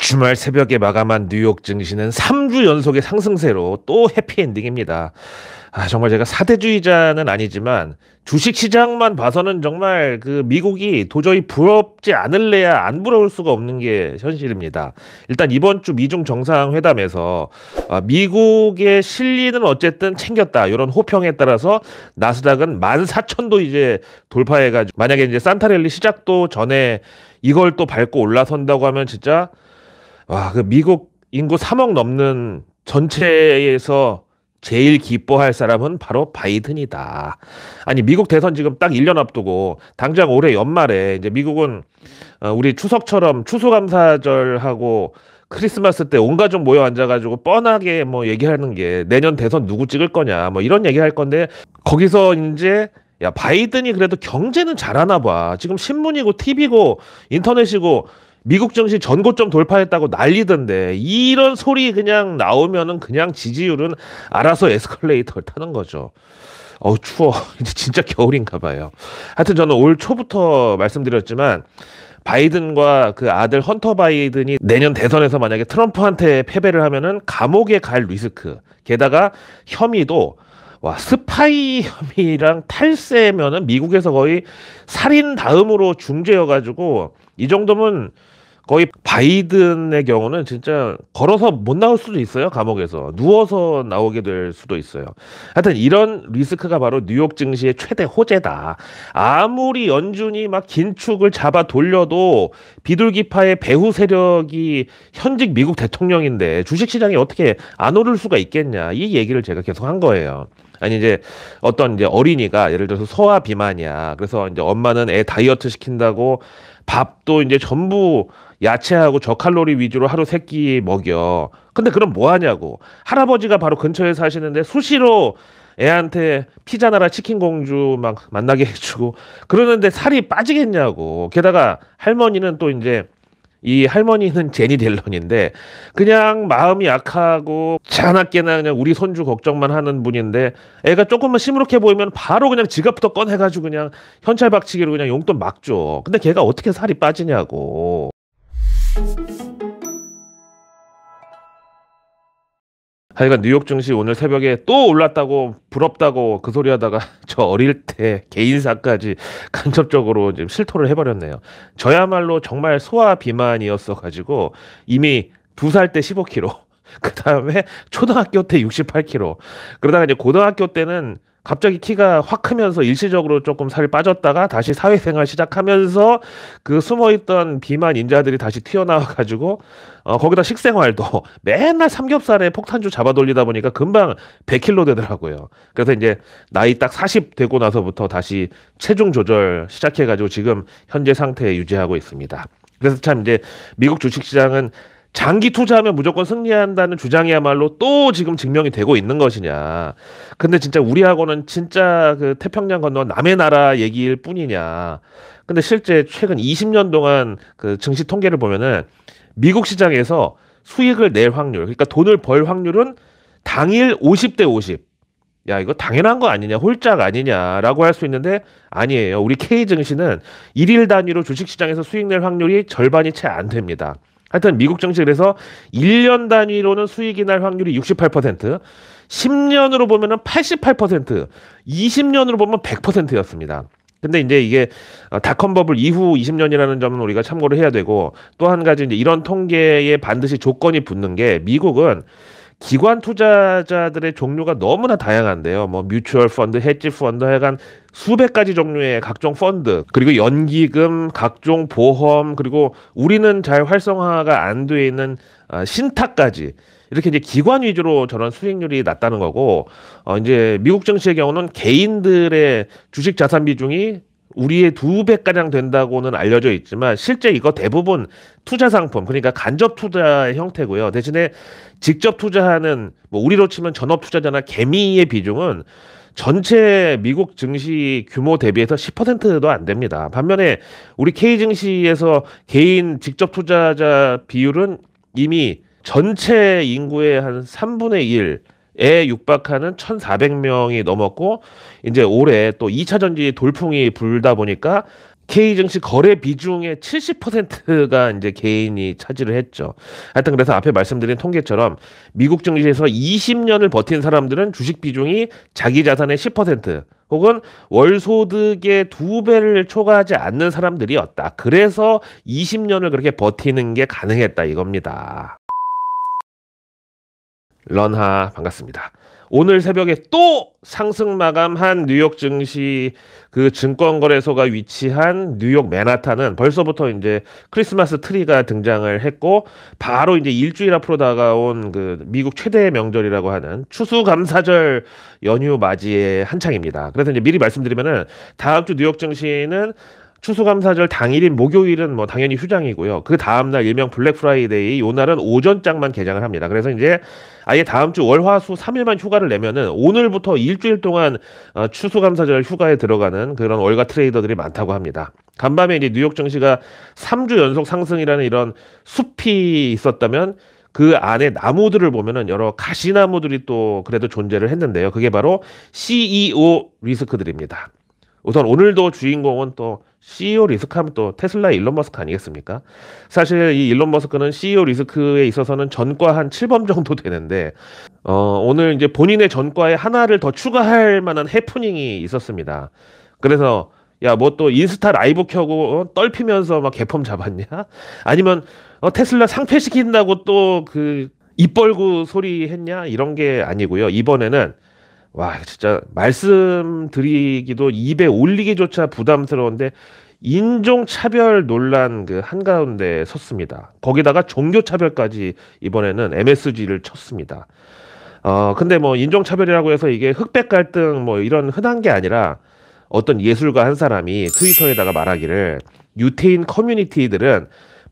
주말 새벽에 마감한 뉴욕 증시는 3주 연속의 상승세로 또 해피엔딩입니다. 정말 제가 사대주의자는 아니지만 주식시장만 봐서는 정말 그 미국이 도저히 부럽지 않을래야 안 부러울 수가 없는 게 현실입니다. 일단 이번 주 미중 정상회담에서 미국의 실리는 어쨌든 챙겼다, 이런 호평에 따라서 나스닥은 14,000도 이제 돌파해가지고, 만약에 이제 산타랠리 시작도 전에 이걸 또 밟고 올라선다고 하면 진짜 그 미국 인구 3억 넘는 전체에서 제일 기뻐할 사람은 바로 바이든이다. 아니, 미국 대선 지금 딱 1년 앞두고 당장 올해 연말에 이제 미국은 우리 추석처럼 추수감사절하고 크리스마스 때 온 가족 모여 앉아가지고 뻔하게 뭐 얘기하는 게 내년 대선 누구 찍을 거냐 뭐 이런 얘기 할 건데, 거기서 이제 야, 바이든이 그래도 경제는 잘하나 봐. 지금 신문이고 TV고 인터넷이고 미국 증시 전고점 돌파했다고 난리던데, 이런 소리 그냥 나오면은 그냥 지지율은 알아서 에스컬레이터를 타는 거죠. 추워. 이제 진짜 겨울인가 봐요. 하여튼 저는 올 초부터 말씀드렸지만 바이든과 그 아들 헌터 바이든이 내년 대선에서 만약에 트럼프한테 패배를 하면은 감옥에 갈 리스크, 게다가 혐의도 스파이 혐의랑 탈세면은 미국에서 거의 살인 다음으로 중죄여가지고, 이 정도면 거의 바이든의 경우는 진짜 걸어서 못 나올 수도 있어요. 감옥에서 누워서 나오게 될 수도 있어요. 하여튼 이런 리스크가 바로 뉴욕 증시의 최대 호재다. 아무리 연준이 막 긴축을 잡아 돌려도 비둘기파의 배후 세력이 현직 미국 대통령인데 주식시장이 어떻게 안 오를 수가 있겠냐, 이 얘기를 제가 계속 한 거예요. 아니, 이제 어떤 이제 어린이가 예를 들어서 소화 비만이야. 그래서 이제 엄마는 애 다이어트 시킨다고 밥도 이제 전부 야채하고 저칼로리 위주로 하루 세 끼 먹여. 근데 그럼 뭐 하냐고. 할아버지가 바로 근처에 사시는데 수시로 애한테 피자 나라 치킨 공주 막 만나게 해주고 그러는데 살이 빠지겠냐고. 게다가 할머니는 또 이제, 이 할머니는 제니 델런인데 그냥 마음이 약하고 자나깨나 그냥 우리 손주 걱정만 하는 분인데, 애가 조금만 시무룩해 보이면 바로 그냥 지갑부터 꺼내가지고 그냥 현찰박치기로 그냥 용돈 막 줘. 근데 걔가 어떻게 살이 빠지냐고. 하여간 뉴욕 증시 오늘 새벽에 또 올랐다고 부럽다고 그 소리 하다가 저 어릴 때 개인사까지 간접적으로 지금 실토를 해버렸네요. 저야말로 정말 소화 비만이었어 가지고 이미 2살 때 15kg, 그 다음에 초등학교 때 68kg, 그러다가 이제 고등학교 때는 갑자기 키가 확 크면서 일시적으로 조금 살이 빠졌다가 다시 사회생활 시작하면서 그 숨어있던 비만 인자들이 다시 튀어나와가지고 거기다 식생활도 맨날 삼겹살에 폭탄주 잡아 돌리다 보니까 금방 100kg 되더라고요. 그래서 이제 나이 딱 40 되고 나서부터 다시 체중 조절 시작해가지고 지금 현재 상태에 유지하고 있습니다. 그래서 참 이제 미국 주식시장은 장기 투자하면 무조건 승리한다는 주장이야말로 또 지금 증명이 되고 있는 것이냐. 근데 진짜 우리하고는 진짜 그 태평양 건너 남의 나라 얘기일 뿐이냐. 근데 실제 최근 20년 동안 그 증시 통계를 보면은 미국 시장에서 수익을 낼 확률, 그러니까 돈을 벌 확률은 당일 50대 50. 야, 이거 당연한 거 아니냐, 홀짝 아니냐라고 할 수 있는데 아니에요. 우리 K증시는 일일 단위로 주식시장에서 수익 낼 확률이 절반이 채 안 됩니다. 하여튼 미국 증시, 그래서 1년 단위로는 수익이 날 확률이 68%, 10년으로 보면은 88%, 20년으로 보면 100%였습니다. 근데 이제 이게 닷컴 버블 이후 20년이라는 점은 우리가 참고를 해야 되고, 또 한 가지 이제 이런 통계에 반드시 조건이 붙는 게, 미국은 기관 투자자들의 종류가 너무나 다양한데요. 뭐 뮤추얼 펀드, 헤지 펀드, 하여간 수백 가지 종류의 각종 펀드, 그리고 연기금, 각종 보험, 그리고 우리는 잘 활성화가 안 돼 있는 신탁까지, 이렇게 이제 기관 위주로 저런 수익률이 낮다는 거고, 이제 미국 증시의 경우는 개인들의 주식 자산 비중이 우리의 2배가량 된다고는 알려져 있지만 실제 이거 대부분 투자 상품, 그러니까 간접 투자의 형태고요. 대신에 직접 투자하는, 뭐 우리로 치면 전업 투자자나 개미의 비중은 전체 미국 증시 규모 대비해서 10%도 안 됩니다. 반면에 우리 K 증시에서 개인 직접 투자자 비율은 이미 전체 인구의 한 3분의 1에 육박하는 1,400명이 넘었고, 이제 올해 또 2차 전지 돌풍이 불다 보니까 K 증시 거래 비중의 70%가 이제 개인이 차지를 했죠. 하여튼 그래서 앞에 말씀드린 통계처럼 미국 증시에서 20년을 버틴 사람들은 주식 비중이 자기 자산의 10% 혹은 월 소득의 2배를 초과하지 않는 사람들이었다. 그래서 20년을 그렇게 버티는 게 가능했다 이겁니다. 런하 반갑습니다. 오늘 새벽에 또 상승 마감한 뉴욕 증시 그 증권거래소가 위치한 뉴욕 맨하탄은 벌써부터 이제 크리스마스 트리가 등장을 했고 바로 이제 일주일 앞으로 다가온 그 미국 최대 명절이라고 하는 추수감사절 연휴 맞이의 한창입니다. 그래서 이제 미리 말씀드리면은 다음 주 뉴욕 증시는 추수감사절 당일인 목요일은 뭐 당연히 휴장이고요. 그 다음날 일명 블랙 프라이데이 요 날은 오전장만 개장을 합니다. 그래서 이제 아예 다음 주 월화수 3일만 휴가를 내면은 오늘부터 일주일 동안 추수감사절 휴가에 들어가는 그런 월가 트레이더들이 많다고 합니다. 간밤에 이제 뉴욕 증시가 3주 연속 상승이라는 이런 숲이 있었다면 그 안에 나무들을 보면은 여러 가시나무들이 또 그래도 존재를 했는데요. 그게 바로 CEO 리스크들입니다. 우선 오늘도 주인공은 또 CEO 리스크하면 또 테슬라 일론 머스크 아니겠습니까? 사실 이 일론 머스크는 CEO 리스크에 있어서는 전과 한 7범 정도 되는데 오늘 이제 본인의 전과에 하나를 더 추가할 만한 해프닝이 있었습니다. 그래서 야, 뭐 또 인스타 라이브 켜고 떨피면서 막 개펌 잡았냐? 아니면 테슬라 상폐시킨다고 또 그 입 벌고 소리 했냐? 이런 게 아니고요. 이번에는 와, 진짜 말씀드리기도 입에 올리기조차 부담스러운데 인종차별 논란 그 한가운데 섰습니다. 거기다가 종교차별까지 이번에는 MSG를 쳤습니다. 근데 뭐 인종차별이라고 해서 이게 흑백 갈등 뭐 이런 흔한 게 아니라 어떤 예술가 한 사람이 트위터에다가 말하기를 유태인 커뮤니티들은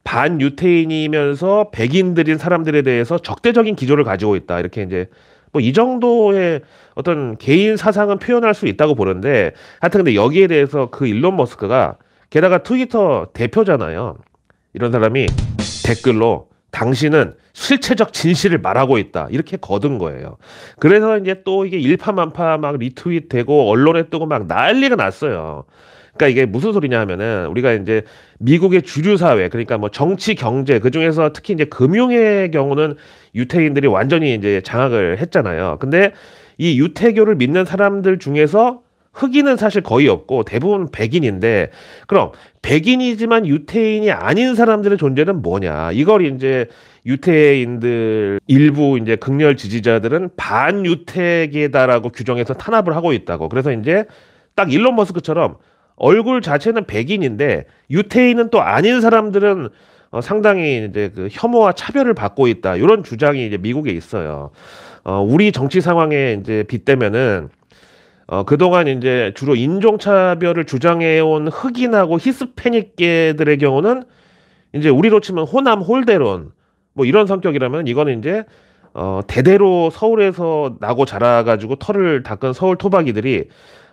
반유태인이면서 백인들인 사람들에 대해서 적대적인 기조를 가지고 있다. 이렇게 이제 뭐 이 정도의 어떤 개인 사상은 표현할 수 있다고 보는데 하여튼 근데 여기에 대해서 그 일론 머스크가 게다가 트위터 대표잖아요. 이런 사람이 댓글로 당신은 실체적 진실을 말하고 있다. 이렇게 거둔 거예요. 그래서 이제 또 이게 일파만파 막 리트윗 되고 언론에 뜨고 막 난리가 났어요. 그러니까 이게 무슨 소리냐 하면은 우리가 이제 미국의 주류 사회 그러니까 뭐 정치 경제 그중에서 특히 이제 금융의 경우는 유태인들이 완전히 이제 장악을 했잖아요. 근데 이 유태교를 믿는 사람들 중에서 흑인은 사실 거의 없고 대부분 백인인데 그럼 백인이지만 유태인이 아닌 사람들의 존재는 뭐냐? 이걸 이제 유태인들 일부 이제 극렬 지지자들은 반유태계다라고 규정해서 탄압을 하고 있다고. 그래서 이제 딱 일론 머스크처럼 얼굴 자체는 백인인데 유태인은 또 아닌 사람들은 상당히 이제 그 혐오와 차별을 받고 있다. 이런 주장이 이제 미국에 있어요. 우리 정치 상황에 이제 빗대면은 그동안 이제 주로 인종차별을 주장해온 흑인하고 히스패닉계들의 경우는 이제 우리로 치면 호남 홀대론 뭐 이런 성격이라면 이거는 이제 대대로 서울에서 나고 자라가지고 털을 닦은 서울 토박이들이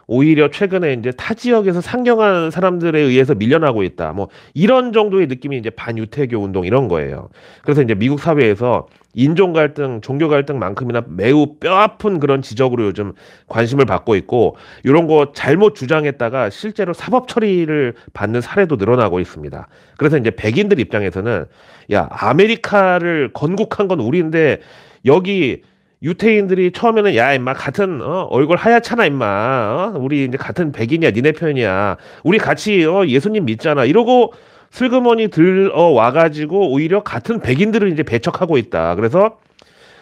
오히려 최근에 이제 타 지역에서 상경한 사람들에 의해서 밀려나고 있다. 뭐 이런 정도의 느낌이 이제 반유태교 운동 이런 거예요. 그래서 이제 미국 사회에서 인종 갈등, 종교 갈등만큼이나 매우 뼈아픈 그런 지적으로 요즘 관심을 받고 있고 이런 거 잘못 주장했다가 실제로 사법 처리를 받는 사례도 늘어나고 있습니다. 그래서 이제 백인들 입장에서는 야, 아메리카를 건국한 건 우리인데 여기 유태인들이 처음에는 야 임마 같은 얼굴 하얗잖아 임마 우리 이제 같은 백인이야 니네 편이야 우리 같이 예수님 믿잖아 이러고 슬그머니 들어와가지고 오히려 같은 백인들을 이제 배척하고 있다. 그래서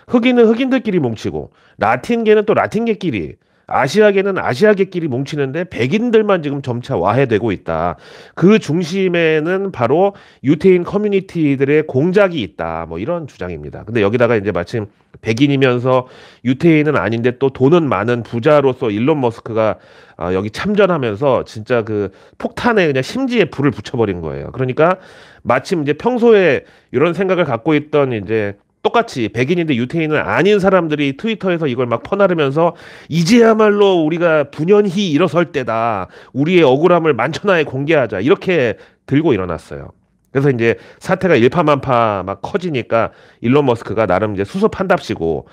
흑인은 흑인들끼리 뭉치고 라틴계는 또 라틴계끼리 아시아계는 아시아계끼리 뭉치는데 백인들만 지금 점차 와해되고 있다. 그 중심에는 바로 유태인 커뮤니티들의 공작이 있다. 뭐 이런 주장입니다. 근데 여기다가 이제 마침 백인이면서 유태인은 아닌데 또 돈은 많은 부자로서 일론 머스크가 여기 참전하면서 진짜 그 폭탄에 그냥 심지에 불을 붙여버린 거예요. 그러니까 마침 이제 평소에 이런 생각을 갖고 있던 이제 똑같이 백인인데 유태인은 아닌 사람들이 트위터에서 이걸 막 퍼나르면서 이제야말로 우리가 분연히 일어설 때다. 우리의 억울함을 만천하에 공개하자. 이렇게 들고 일어났어요. 그래서 이제 사태가 일파만파 막 커지니까 일론 머스크가 나름 이제 수습한답시고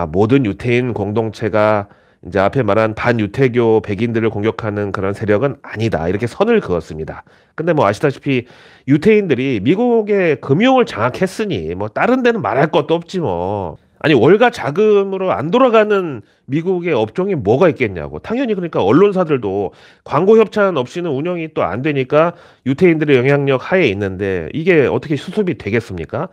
모든 유태인 공동체가 이제 앞에 말한 반유태교 백인들을 공격하는 그런 세력은 아니다. 이렇게 선을 그었습니다. 근데 뭐 아시다시피 유태인들이 미국의 금융을 장악했으니 뭐 다른 데는 말할 것도 없지 뭐. 아니 월가 자금으로 안 돌아가는 미국의 업종이 뭐가 있겠냐고. 당연히 그러니까 언론사들도 광고 협찬 없이는 운영이 또 안 되니까 유태인들의 영향력 하에 있는데 이게 어떻게 수습이 되겠습니까?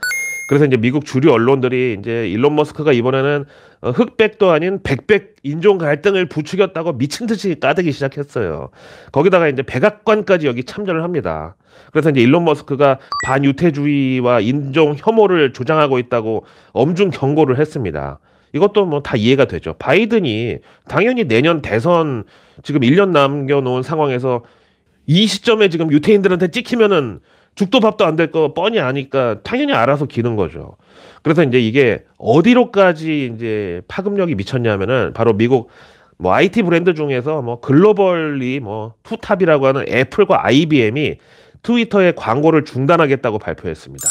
그래서 이제 미국 주류 언론들이 이제 일론 머스크가 이번에는 흑백도 아닌 백백 인종 갈등을 부추겼다고 미친 듯이 까대기 시작했어요. 거기다가 이제 백악관까지 여기 참전을 합니다. 그래서 이제 일론 머스크가 반유태주의와 인종 혐오를 조장하고 있다고 엄중 경고를 했습니다. 이것도 뭐 다 이해가 되죠. 바이든이 당연히 내년 대선 지금 1년 남겨놓은 상황에서 이 시점에 지금 유태인들한테 찍히면은 죽도 밥도 안 될 거 뻔히 아니까 당연히 알아서 기는 거죠. 그래서 이제 이게 어디로까지 이제 파급력이 미쳤냐면은 바로 미국 뭐 IT 브랜드 중에서 뭐 글로벌리 뭐 투탑이라고 하는 애플과 IBM이 트위터의 광고를 중단하겠다고 발표했습니다.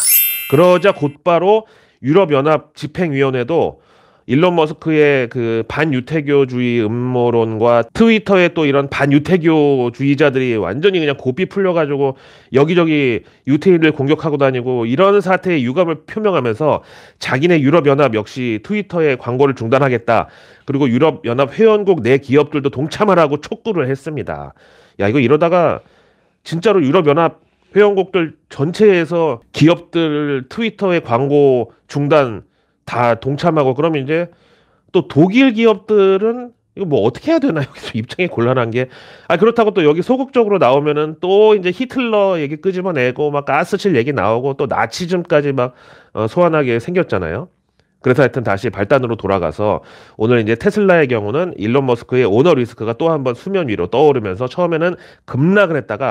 그러자 곧바로 유럽연합 집행위원회도 일론 머스크의 그 반유태교주의 음모론과 트위터의 또 이런 반유태교주의자들이 완전히 그냥 고삐 풀려가지고 여기저기 유태인을 공격하고 다니고 이런 사태에 유감을 표명하면서 자기네 유럽연합 역시 트위터의 광고를 중단하겠다. 그리고 유럽연합 회원국 내 기업들도 동참하라고 촉구를 했습니다. 야, 이거 이러다가 진짜로 유럽연합 회원국들 전체에서 기업들 트위터의 광고 중단 다 동참하고 그러면 이제 또 독일 기업들은 이거 뭐 어떻게 해야 되나 여기서 입장이 곤란한 게 그렇다고 또 여기 소극적으로 나오면은 또 이제 히틀러 얘기 끄집어내고 막 가스칠 얘기 나오고 또 나치즘까지 막 소환하게 생겼잖아요. 그래서 하여튼 다시 발단으로 돌아가서 오늘 이제 테슬라의 경우는 일론 머스크의 오너 리스크가 또 한번 수면 위로 떠오르면서 처음에는 급락을 했다가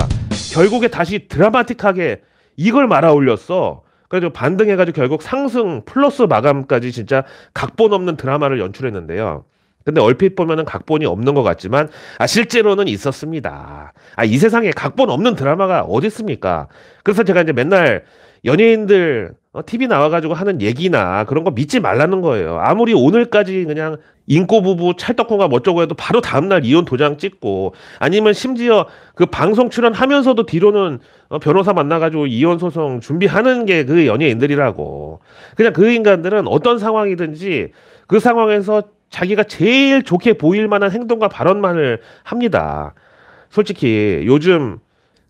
결국에 다시 드라마틱하게 이걸 말아 올렸어. 그래서 반등해가지고 결국 상승 플러스 마감까지 진짜 각본 없는 드라마를 연출했는데요. 근데 얼핏 보면은 각본이 없는 것 같지만 실제로는 있었습니다. 이 세상에 각본 없는 드라마가 어디 있습니까? 그래서 제가 이제 맨날 연예인들 TV 나와가지고 하는 얘기나 그런 거 믿지 말라는 거예요. 아무리 오늘까지 그냥 인꼬 부부 찰떡궁합 어쩌고 해도 바로 다음날 이혼 도장 찍고 아니면 심지어 그 방송 출연하면서도 뒤로는 변호사 만나가지고 이혼 소송 준비하는 게 그 연예인들이라고. 그냥 그 인간들은 어떤 상황이든지 그 상황에서 자기가 제일 좋게 보일 만한 행동과 발언만을 합니다. 솔직히 요즘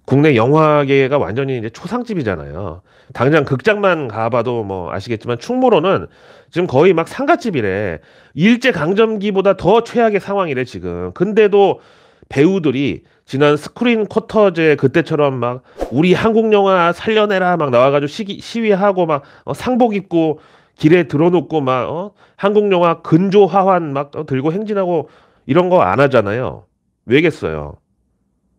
국내 영화계가 완전히 이제 초상집이잖아요. 당장 극장만 가봐도 뭐 아시겠지만 충무로는 지금 거의 막 상갓집이래. 일제강점기보다 더 최악의 상황이래 지금. 근데도 배우들이 지난 스크린 쿼터제 그때처럼 막 우리 한국 영화 살려내라 막 나와가지고 시위하고 막 상복 입고 길에 들어놓고 막 한국 영화 근조 화환 막 들고 행진하고 이런 거 안 하잖아요. 왜겠어요?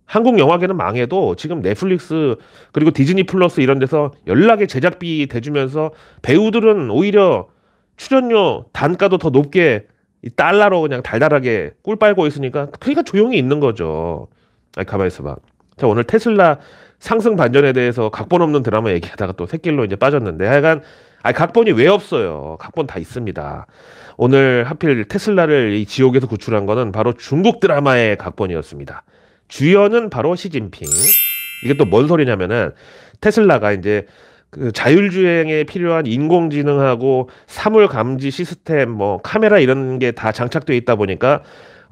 한국 영화계는 망해도 지금 넷플릭스 그리고 디즈니 플러스 이런 데서 연락에 제작비 대주면서 배우들은 오히려 출연료 단가도 더 높게 이 달러로 그냥 달달하게 꿀 빨고 있으니까 그러니까 조용히 있는 거죠. 가만히 있어봐. 자, 오늘 테슬라 상승 반전에 대해서 각본 없는 드라마 얘기하다가 또 새길로 이제 빠졌는데 하여간 각본이 왜 없어요? 각본 다 있습니다. 오늘 하필 테슬라를 이 지옥에서 구출한 거는 바로 중국 드라마의 각본이었습니다. 주연은 바로 시진핑. 이게 또 뭔 소리냐면은 테슬라가 이제 그 자율주행에 필요한 인공지능하고 사물 감지 시스템 뭐 카메라 이런 게 다 장착되어 있다 보니까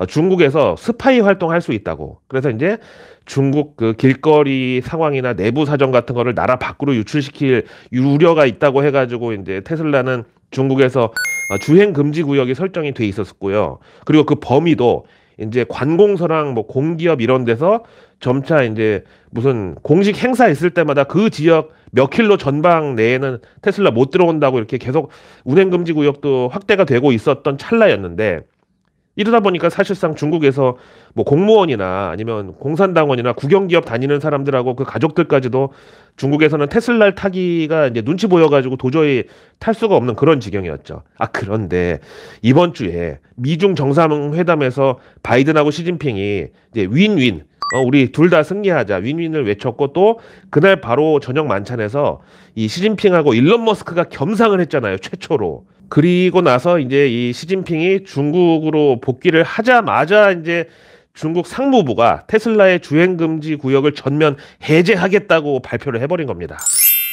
중국에서 스파이 활동할 수 있다고. 그래서 이제 중국 그 길거리 상황이나 내부 사정 같은 거를 나라 밖으로 유출시킬 우려가 있다고 해가지고 이제 테슬라는 중국에서 주행 금지 구역이 설정이 돼 있었고요. 그리고 그 범위도 이제 관공서랑 뭐 공기업 이런 데서 점차 이제 무슨 공식 행사 있을 때마다 그 지역 몇 킬로 전방 내에는 테슬라 못 들어온다고 이렇게 계속 운행 금지 구역도 확대가 되고 있었던 찰나였는데 이러다 보니까 사실상 중국에서 뭐 공무원이나 아니면 공산당원이나 국영기업 다니는 사람들하고 그 가족들까지도 중국에서는 테슬라를 타기가 이제 눈치 보여가지고 도저히 탈 수가 없는 그런 지경이었죠. 그런데 이번 주에 미중 정상회담에서 바이든하고 시진핑이 이제 윈윈, 우리 둘 다 승리하자 윈윈을 외쳤고 또 그날 바로 저녁 만찬에서 이 시진핑하고 일론 머스크가 겸상을 했잖아요. 최초로. 그리고 나서 이제 이 시진핑이 중국으로 복귀를 하자마자 이제 중국 상무부가 테슬라의 주행 금지 구역을 전면 해제하겠다고 발표를 해버린 겁니다.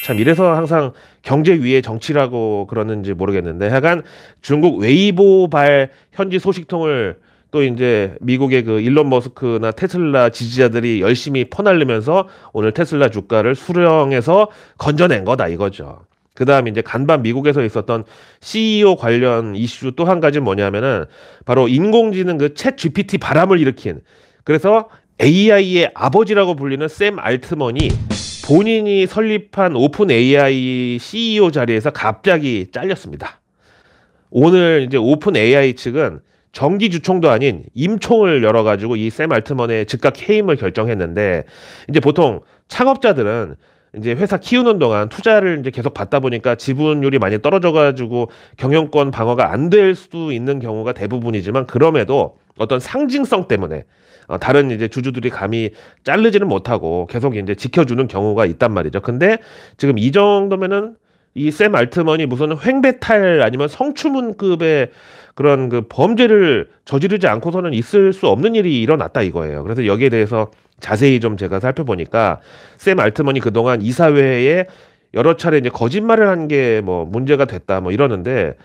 참 이래서 항상 경제 위의 정치라고 그러는지 모르겠는데 하여간 중국 웨이보발 현지 소식통을 또 이제 미국의 그 일론 머스크나 테슬라 지지자들이 열심히 퍼날리면서 오늘 테슬라 주가를 수령해서 건져낸 거다 이거죠. 그다음 이제 간밤 미국에서 있었던 CEO 관련 이슈 또 한 가지 뭐냐면은 바로 인공지능 그 챗 GPT 바람을 일으킨 그래서 AI의 아버지라고 불리는 샘 알트먼이 본인이 설립한 오픈 AI CEO 자리에서 갑자기 잘렸습니다. 오늘 이제 오픈 AI 측은 정기 주총도 아닌 임총을 열어가지고 이 샘 알트먼의 즉각 해임을 결정했는데 이제 보통 창업자들은 이제 회사 키우는 동안 투자를 이제 계속 받다 보니까 지분율이 많이 떨어져가지고 경영권 방어가 안 될 수도 있는 경우가 대부분이지만 그럼에도 어떤 상징성 때문에 다른 이제 주주들이 감히 자르지는 못하고 계속 이제 지켜주는 경우가 있단 말이죠. 근데 지금 이 정도면은 이 샘 알트먼이 무슨 횡배탈 아니면 성추문급의 그런 그 범죄를 저지르지 않고서는 있을 수 없는 일이 일어났다 이거예요. 그래서 여기에 대해서 자세히 좀 제가 살펴보니까 샘 알트먼이 그동안 이사회에 여러 차례 이제 거짓말을 한 게 뭐 문제가 됐다 뭐 이러는데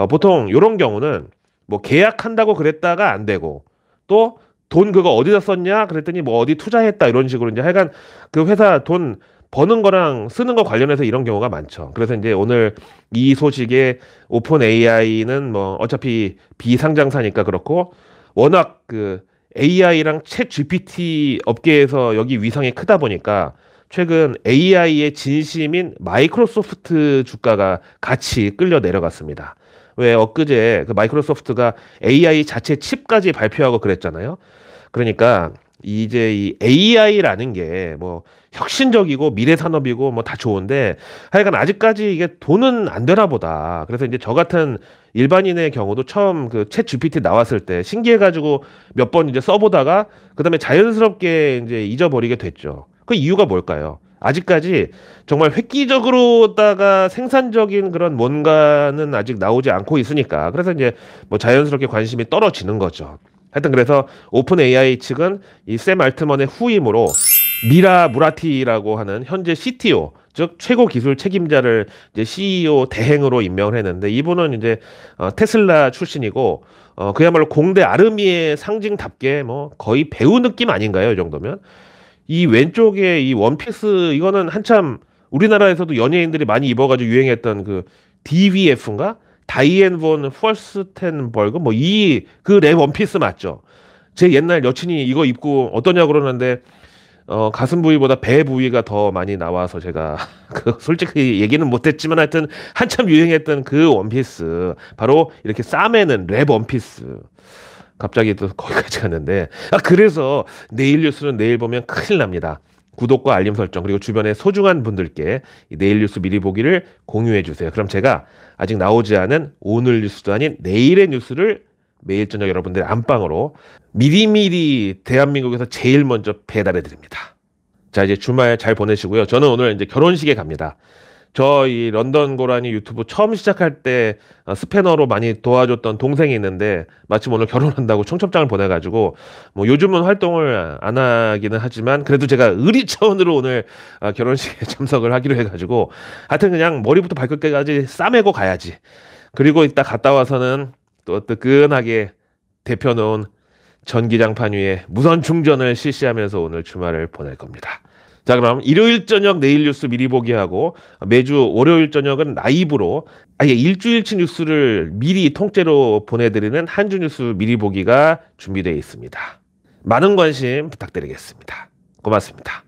보통 이런 경우는 뭐 계약한다고 그랬다가 안 되고 또 돈 그거 어디다 썼냐 그랬더니 뭐 어디 투자했다 이런 식으로 이제 하여간 그 회사 돈 버는 거랑 쓰는 거 관련해서 이런 경우가 많죠. 그래서 이제 오늘 이 소식에 오픈 AI는 뭐 어차피 비상장사니까 그렇고 워낙 그 AI랑 챗 GPT 업계에서 여기 위상이 크다 보니까 최근 AI의 진심인 마이크로소프트 주가가 같이 끌려 내려갔습니다. 왜 엊그제 그 마이크로소프트가 AI 자체 칩까지 발표하고 그랬잖아요. 그러니까 이제 이 AI라는 게 뭐 혁신적이고 미래 산업이고 뭐 다 좋은데 하여간 아직까지 이게 돈은 안 되나 보다. 그래서 이제 저 같은 일반인의 경우도 처음 그 챗 GPT 나왔을 때 신기해가지고 몇 번 이제 써보다가 그다음에 자연스럽게 이제 잊어버리게 됐죠. 그 이유가 뭘까요? 아직까지 정말 획기적으로다가 생산적인 그런 뭔가는 아직 나오지 않고 있으니까 그래서 이제 뭐 자연스럽게 관심이 떨어지는 거죠. 하여튼 그래서 오픈 AI 측은 이 샘 알트먼의 후임으로 미라 무라티라고 하는 현재 CTO 즉 최고 기술 책임자를 이제 CEO 대행으로 임명을 했는데 이분은 이제 테슬라 출신이고 그야말로 공대 아르미의 상징답게 뭐 거의 배우 느낌 아닌가요? 이 정도면 이 왼쪽에 이 원피스 이거는 한참 우리나라에서도 연예인들이 많이 입어가지고 유행했던 그 DVF인가? 다이앤 본 펄스텐버그 뭐 이 그 랩 원피스 맞죠? 제 옛날 여친이 이거 입고 어떠냐 그러는데 가슴 부위보다 배 부위가 더 많이 나와서 제가 그 솔직히 얘기는 못했지만 하여튼 한참 유행했던 그 원피스 바로 이렇게 싸매는 랩 원피스 갑자기 또 거기까지 갔는데 그래서 내일 뉴스는 내일 보면 큰일 납니다. 구독과 알림 설정 그리고 주변의 소중한 분들께 이 내일 뉴스 미리 보기를 공유해 주세요. 그럼 제가 아직 나오지 않은 오늘 뉴스도 아닌 내일의 뉴스를 매일 저녁 여러분들의 안방으로 미리미리 대한민국에서 제일 먼저 배달해 드립니다. 자 이제 주말 잘 보내시고요. 저는 오늘 이제 결혼식에 갑니다. 저 이 런던 고라니 유튜브 처음 시작할 때 스패너로 많이 도와줬던 동생이 있는데 마침 오늘 결혼한다고 청첩장을 보내가지고 뭐 요즘은 활동을 안 하기는 하지만 그래도 제가 의리 차원으로 오늘 결혼식에 참석을 하기로 해가지고 하여튼 그냥 머리부터 발끝까지 싸매고 가야지. 그리고 이따 갔다 와서는 또 뜨끈하게 데펴놓은 전기장판 위에 무선 충전을 실시하면서 오늘 주말을 보낼 겁니다. 자 그럼 일요일 저녁 내일 뉴스 미리 보기 하고 매주 월요일 저녁은 라이브로 아예 일주일치 뉴스를 미리 통째로 보내드리는 한 주 뉴스 미리 보기가 준비되어 있습니다. 많은 관심 부탁드리겠습니다. 고맙습니다.